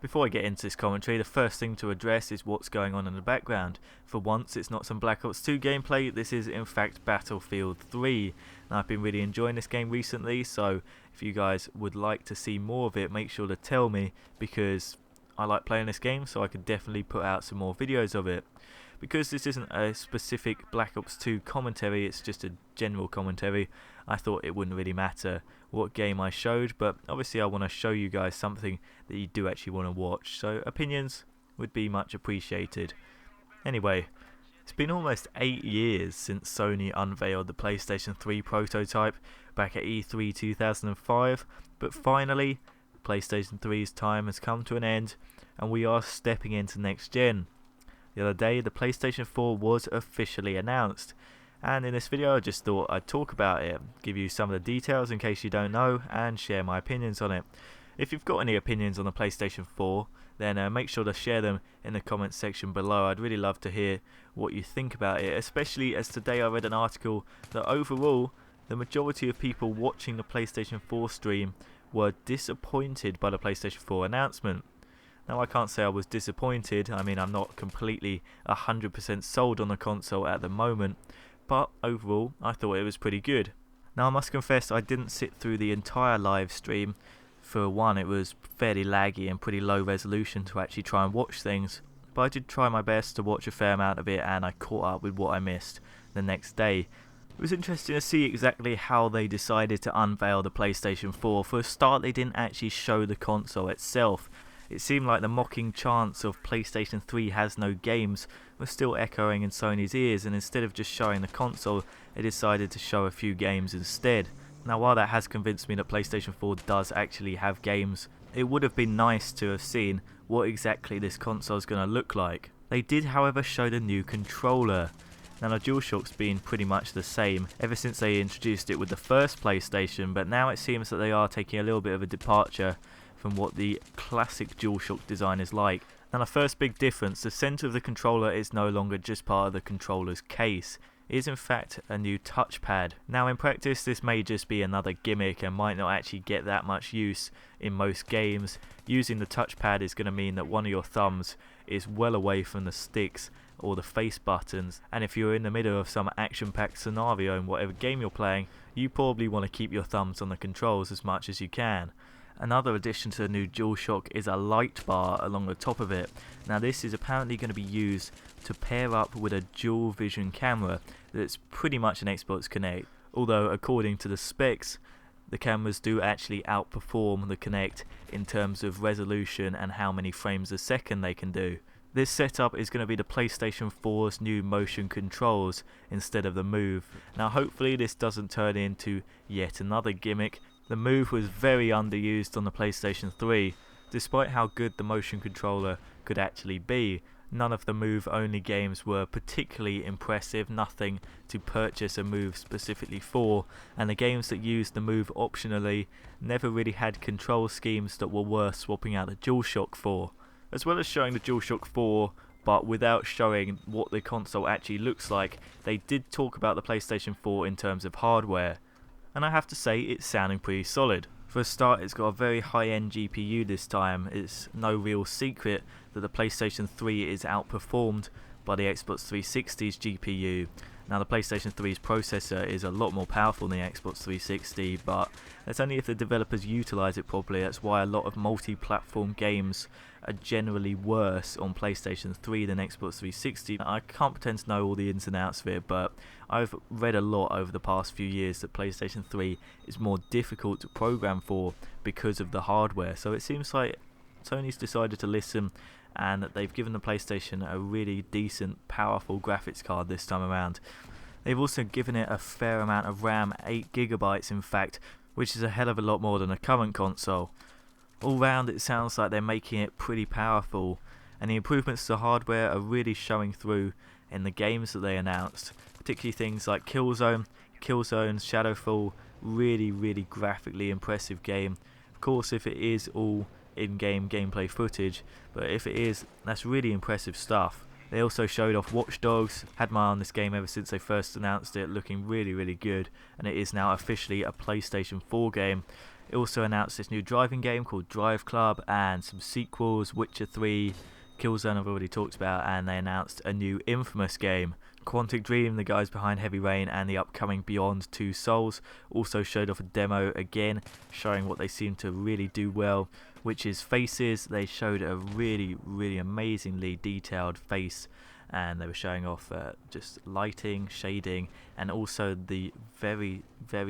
Before I get into this commentary, the first thing to address is what's going on in the background. For once, it's not some Black Ops 2 gameplay, this is in fact Battlefield 3. Now, I've been really enjoying this game recently, so if you guys would like to see more of it, make sure to tell me, because I like playing this game, so I could definitely put out some more videos of it. Because this isn't a specific Black Ops 2 commentary, it's just a general commentary, I thought it wouldn't really matter what game I showed, but obviously I want to show you guys something that you do actually want to watch, so opinions would be much appreciated. Anyway, it's been almost 8 years since Sony unveiled the PlayStation 3 prototype back at E3 2005, but finally, PlayStation 3's time has come to an end and we are stepping into next gen. The other day, the PlayStation 4 was officially announced, and in this video I just thought I'd talk about it, give you some of the details in case you don't know, and share my opinions on it. If you've got any opinions on the PlayStation 4, then make sure to share them in the comments section below. I'd really love to hear what you think about it, especially as today I read an article that overall, the majority of people watching the PlayStation 4 stream were disappointed by the PlayStation 4 announcement. Now, I can't say I was disappointed. I mean, I'm not completely 100% sold on the console at the moment, but overall I thought it was pretty good. Now, I must confess I didn't sit through the entire live stream. For one, it was fairly laggy and pretty low resolution to actually try and watch things, but I did try my best to watch a fair amount of it, and I caught up with what I missed the next day. It was interesting to see exactly how they decided to unveil the PlayStation 4. For a start, they didn't actually show the console itself. It seemed like the mocking chants of PlayStation 3 has no games was still echoing in Sony's ears, and instead of just showing the console, they decided to show a few games instead. Now, while that has convinced me that PlayStation 4 does actually have games, it would have been nice to have seen what exactly this console is going to look like. They did, however, show the new controller. Now, the DualShock's been pretty much the same ever since they introduced it with the first PlayStation, but now it seems that they are taking a little bit of a departure from what the classic DualShock design is like. Now, the first big difference, the centre of the controller is no longer just part of the controller's case. It is in fact a new touchpad. Now, in practice, this may just be another gimmick and might not actually get that much use in most games. Using the touchpad is going to mean that one of your thumbs is well away from the sticks or the face buttons, and if you're in the middle of some action-packed scenario in whatever game you're playing, you probably want to keep your thumbs on the controls as much as you can. Another addition to the new DualShock is a light bar along the top of it. Now, this is apparently going to be used to pair up with a dual vision camera that's pretty much an Xbox Kinect, although according to the specs, the cameras do actually outperform the Kinect in terms of resolution and how many frames a second they can do. This setup is going to be the PlayStation 4's new motion controls instead of the Move. Now, hopefully this doesn't turn into yet another gimmick. The Move was very underused on the PlayStation 3. Despite how good the motion controller could actually be, none of the Move-only games were particularly impressive, nothing to purchase a Move specifically for, and the games that used the Move optionally never really had control schemes that were worth swapping out the DualShock for. As well as showing the DualShock 4, but without showing what the console actually looks like, they did talk about the PlayStation 4 in terms of hardware, and I have to say it's sounding pretty solid. For a start, it's got a very high-end GPU this time. It's no real secret that the PlayStation 3 is outperformed by the Xbox 360's GPU. Now, the PlayStation 3's processor is a lot more powerful than the Xbox 360, but that's only if the developers utilize it properly. That's why a lot of multi-platform games are generally worse on PlayStation 3 than Xbox 360. I can't pretend to know all the ins and outs of it, but I've read a lot over the past few years that PlayStation 3 is more difficult to program for because of the hardware. So it seems like Sony's decided to listen, and that they've given the PlayStation a really decent, powerful graphics card this time around. They've also given it a fair amount of RAM, 8GB in fact, which is a hell of a lot more than a current console. All round, it sounds like they're making it pretty powerful, and the improvements to hardware are really showing through in the games that they announced, particularly things like Killzone, Shadowfall, really graphically impressive game. Of course, if it is all in-game gameplay footage, but if it is, that's really impressive stuff. They also showed off Watch Dogs. Had my eye on this game ever since they first announced it, looking really good, and it is now officially a PlayStation 4 game. It also announced this new driving game called Drive Club and some sequels, Witcher 3, Killzone I've already talked about, and they announced a new Infamous game. Quantic Dream, the guys behind Heavy Rain and the upcoming Beyond Two Souls, also showed off a demo again, showing what they seem to really do well, which is faces. They showed a really amazingly detailed face, and they were showing off just lighting, shading, and also the very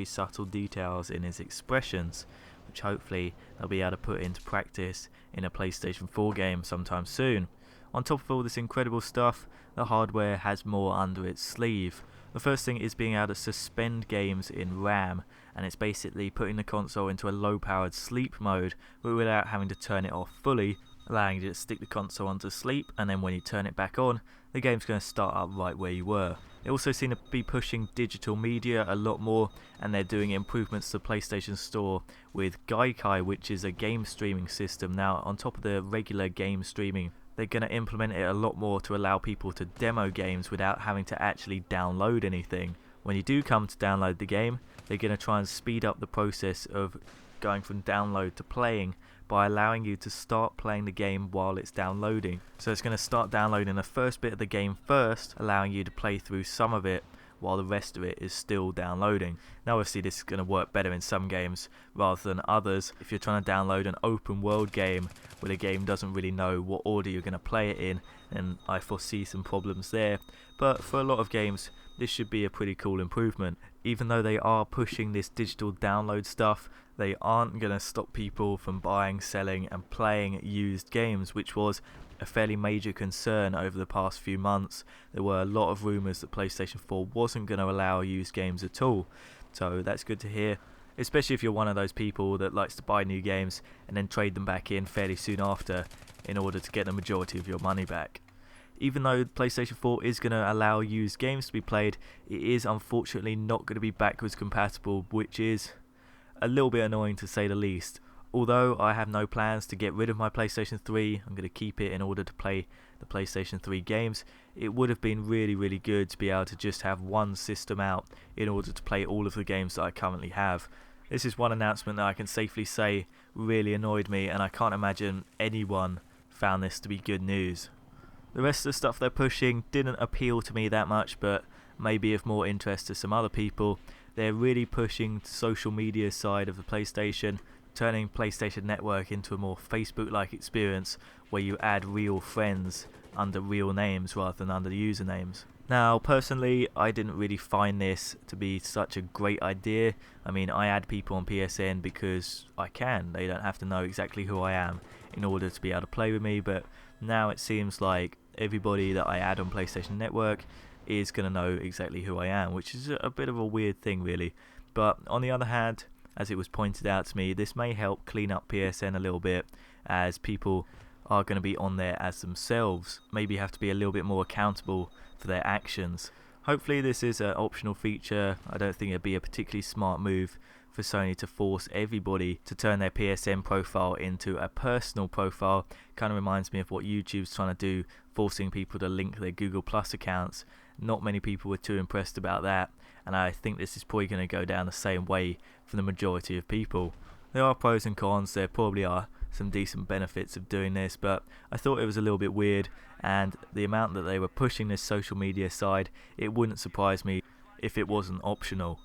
subtle details in his expressions, which hopefully they'll be able to put into practice in a PlayStation 4 game sometime soon. On top of all this incredible stuff, the hardware has more under its sleeve. The first thing is being able to suspend games in RAM, and it's basically putting the console into a low-powered sleep mode, but without having to turn it off fully, allowing you to stick the console onto sleep, and then when you turn it back on, the game's going to start up right where you were. They also seem to be pushing digital media a lot more, and they're doing improvements to the PlayStation Store with Gaikai, which is a game streaming system. Now, on top of the regular game streaming, they're going to implement it a lot more to allow people to demo games without having to actually download anything. When you do come to download the game, they're going to try and speed up the process of going from download to playing by allowing you to start playing the game while it's downloading. So it's going to start downloading the first bit of the game first, allowing you to play through some of it while the rest of it is still downloading. Now obviously this is going to work better in some games rather than others. If you're trying to download an open world game where the game doesn't really know what order you're going to play it in, then I foresee some problems there. But for a lot of games, this should be a pretty cool improvement. Even though they are pushing this digital download stuff, they aren't going to stop people from buying, selling and playing used games, which was a fairly major concern over the past few months. There were a lot of rumours that PlayStation 4 wasn't going to allow used games at all, so that's good to hear, especially if you're one of those people that likes to buy new games and then trade them back in fairly soon after in order to get the majority of your money back. Even though PlayStation 4 is going to allow used games to be played, it is unfortunately not going to be backwards compatible, which is a little bit annoying to say the least. Although I have no plans to get rid of my PlayStation 3, I'm going to keep it in order to play the PlayStation 3 games. It would have been really good to be able to just have one system out in order to play all of the games that I currently have. This is one announcement that I can safely say really annoyed me, and I can't imagine anyone found this to be good news. The rest of the stuff they're pushing didn't appeal to me that much, but maybe of more interest to some other people. They're really pushing the social media side of the PlayStation, turning PlayStation Network into a more Facebook-like experience where you add real friends under real names rather than under the usernames. Now, personally, I didn't really find this to be such a great idea. I mean, I add people on PSN because I can. They don't have to know exactly who I am in order to be able to play with me, but now it seems like everybody that I add on PlayStation Network is going to know exactly who I am, which is a bit of a weird thing really. But on the other hand, as it was pointed out to me, this may help clean up PSN a little bit, as people are going to be on there as themselves, maybe have to be a little bit more accountable for their actions. Hopefully this is an optional feature. I don't think it'd be a particularly smart move for Sony to force everybody to turn their PSN profile into a personal profile. Kind of reminds me of what YouTube's trying to do, forcing people to link their Google Plus accounts. Not many people were too impressed about that, and I think this is probably going to go down the same way for the majority of people. There are pros and cons, there probably are some decent benefits of doing this, but I thought it was a little bit weird, and the amount that they were pushing this social media side, it wouldn't surprise me if it wasn't optional.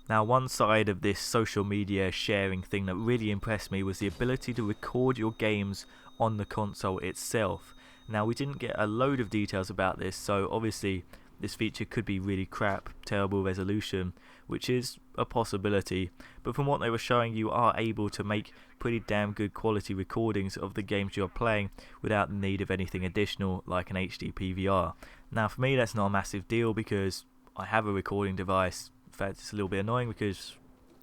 Now, one side of this social media sharing thing that really impressed me was the ability to record your games on the console itself. Now, we didn't get a load of details about this, so obviously this feature could be really crap, terrible resolution, which is a possibility, but from what they were showing, you are able to make pretty damn good quality recordings of the games you're playing without the need of anything additional like an HD PVR. Now, for me, that's not a massive deal because I have a recording device. In fact, it's a little bit annoying because,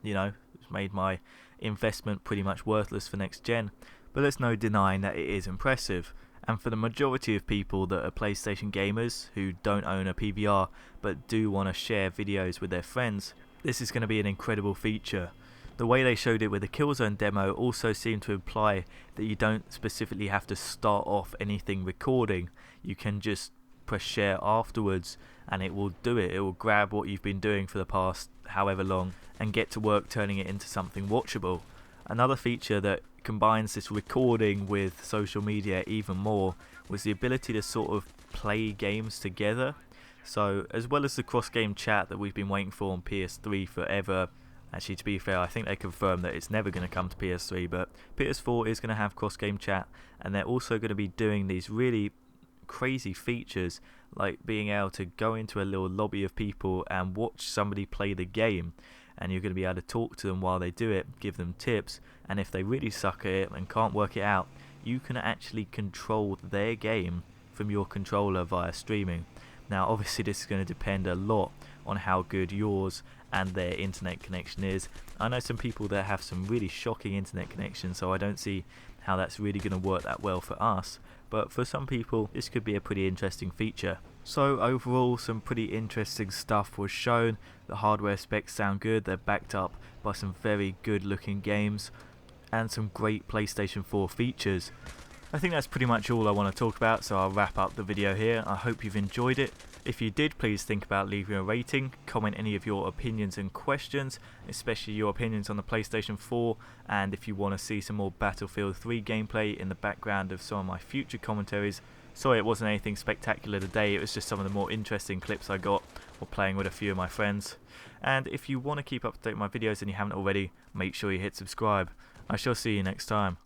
you know, it's made my investment pretty much worthless for next gen, but there's no denying that it is impressive. And for the majority of people that are PlayStation gamers who don't own a PVR but do want to share videos with their friends, this is going to be an incredible feature. The way they showed it with the Killzone demo also seemed to imply that you don't specifically have to start off anything recording. You can just press share afterwards and it will do it. It will grab what you've been doing for the past however long and get to work turning it into something watchable. Another feature that combines this recording with social media even more was the ability to sort of play games together. So as well as the cross-game chat that we've been waiting for on PS3 forever, actually to be fair I think they confirmed that it's never going to come to PS3, but PS4 is going to have cross-game chat, and they're also going to be doing these really crazy features like being able to go into a little lobby of people and watch somebody play the game, and you're going to be able to talk to them while they do it, give them tips, and if they really suck at it and can't work it out, you can actually control their game from your controller via streaming. Now obviously this is going to depend a lot on how good yours and their internet connection is. I know some people that have some really shocking internet connections, so I don't see how that's really going to work that well for us, but for some people this could be a pretty interesting feature. So overall, some pretty interesting stuff was shown. The hardware specs sound good, they're backed up by some very good looking games and some great PlayStation 4 features. I think that's pretty much all I want to talk about, so I'll wrap up the video here. I hope you've enjoyed it. If you did, please think about leaving a rating, comment any of your opinions and questions, especially your opinions on the PlayStation 4, and if you want to see some more Battlefield 3 gameplay in the background of some of my future commentaries. Sorry it wasn't anything spectacular today, it was just some of the more interesting clips I got while playing with a few of my friends. And if you want to keep up to date with my videos and you haven't already, make sure you hit subscribe. I shall see you next time.